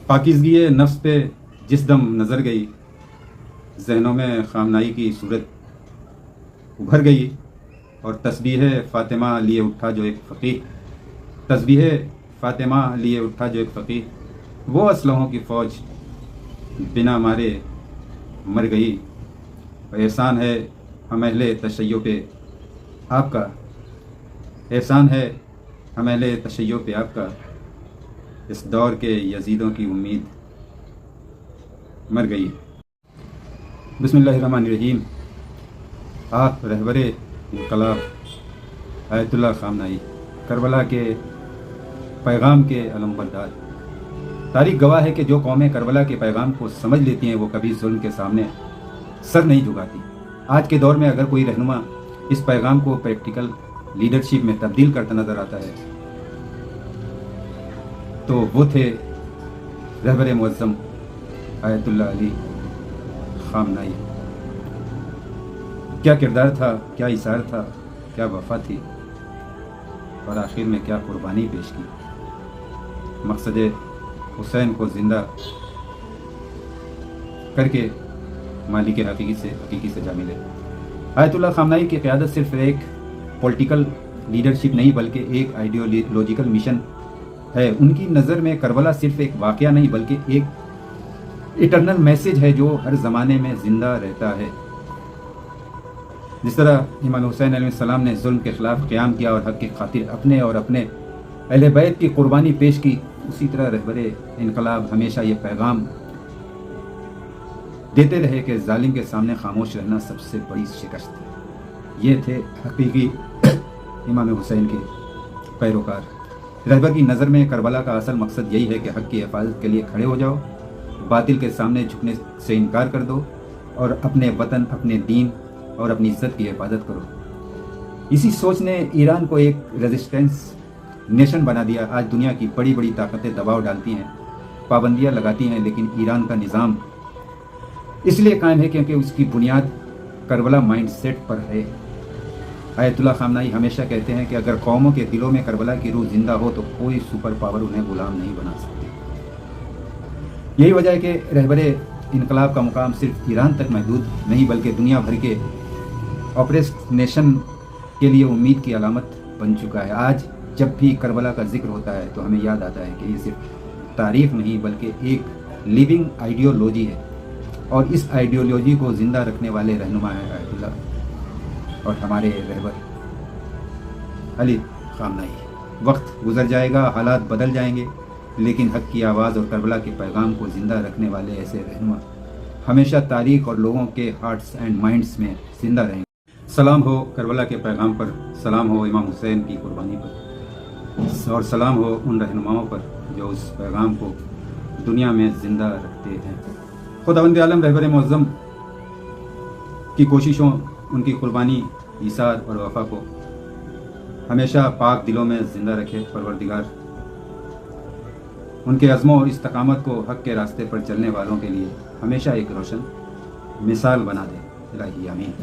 पाकीज़गी नफ्स पे जिस दम नज़र गई, जहनों में खामनाई की सूरत उभर गई, और तस्बीह फ़ातिमा लिए उठा जो एक फ़कीह, तस्बीह फ़ातिमा लिए उठा जो एक फ़कीह, वो असलहों की फ़ौज बिना मारे मर गई। एहसान है हम अहले तशय्यो पे आपका, एहसान है हम अहले तशय्यो पे आपका, इस दौर के यजीदों की उम्मीद मर गई। बिस्मिल्लाहिर्रहमानिर्रहीम। आप रहबरे इनकलाब आयतुल्लाह खामनाई, करबला के पैगाम के अलमबरदार। तारीख गवाह है कि जो कौमें करबला के पैगाम को समझ लेती हैं वो कभी जुल्म के सामने सर नहीं झुकाती। आज के दौर में अगर कोई रहनुमा इस पैगाम को प्रैक्टिकल लीडरशिप में तब्दील करता नजर आता है तो वो थे रहबर मुअज़्ज़म आयतुल्लाह अली खामनाई। क्या किरदार था, क्या इसार था, क्या वफा थी, और आखिर में क्या कुर्बानी पेश की। मकसद हुसैन को ज़िंदा करके मालिक हकीकी से जा मिले। आयतुल्लाह खामनाई की क़यादत सिर्फ एक पॉलिटिकल लीडरशिप नहीं बल्कि एक आइडियोलॉजिकल मिशन है। उनकी नज़र में करबला सिर्फ एक वाक़या नहीं बल्कि एक इटरनल मैसेज है जो हर ज़माने में ज़िंदा रहता है। जिस तरह इमाम हुसैन अलैहिस्सलाम ने जुल्म के ख़िलाफ़ क़याम किया और हक़ की खातिर अपने और अपने अहले बैत की कुर्बानी पेश की, उसी तरह रहबरे इनकलाब हमेशा ये पैगाम देते रहे कि जालिम के सामने खामोश रहना सबसे बड़ी शिकस्त है। ये थे हकीकी इमाम हुसैन के पैरोकार। रहबर की नज़र में करबला का असल मकसद यही है कि हक़ की हिफाजत के लिए खड़े हो जाओ, बातिल के सामने झुकने से इनकार कर दो और अपने वतन, अपने दीन और अपनी इज्जत की हिफाजत करो। इसी सोच ने ईरान को एक रेजिस्टेंस नेशन बना दिया। आज दुनिया की बड़ी बड़ी ताकतें दबाव डालती हैं, पाबंदियां लगाती हैं, लेकिन ईरान का निज़ाम इसलिए कायम है क्योंकि उसकी बुनियाद करबला माइंडसेट पर है। आयतुल्लाह खामनाई हमेशा कहते हैं कि अगर कौमों के दिलों में करबला की रूह जिंदा हो तो कोई सुपर पावर उन्हें गुलाम नहीं बना सकती। यही वजह है कि रहबरे इनकलाब का मुकाम सिर्फ ईरान तक महदूद नहीं बल्कि दुनिया भर के ऑपरेस्ट नेशन के लिए उम्मीद की अलामत बन चुका है। आज जब भी करबला का जिक्र होता है तो हमें याद आता है कि ये सिर्फ तारीख नहीं बल्कि एक लिविंग आइडियोलॉजी है, और इस आइडियोलॉजी को ज़िंदा रखने वाले रहनुमा है आयतुल्लाह और हमारे रहबर अली खामनाई। वक्त गुजर जाएगा, हालात बदल जाएंगे, लेकिन हक़ की आवाज़ और करबला के पैगाम को ज़िंदा रखने वाले ऐसे रहनुमा हमेशा तारीख़ और लोगों के हार्ट्स एंड माइंड्स में ज़िंदा रहेंगे। सलाम हो करबला के पैगाम पर, सलाम हो इमाम हुसैन की कुर्बानी पर, और सलाम हो उन रहनुमाओं पर जो उस पैगाम को दुनिया में ज़िंदा रखते हैं। खुदावंद आलम रहबर मुअज़्ज़म की कोशिशों, उनकी कुर्बानी, ईसार और वफ़ा को हमेशा पाक दिलों में ज़िंदा रखे। परवरदिगार उनके अज़्म और इस्तकामत को हक़ के रास्ते पर चलने वालों के लिए हमेशा एक रोशन मिसाल बना दे। इलाही आमीन।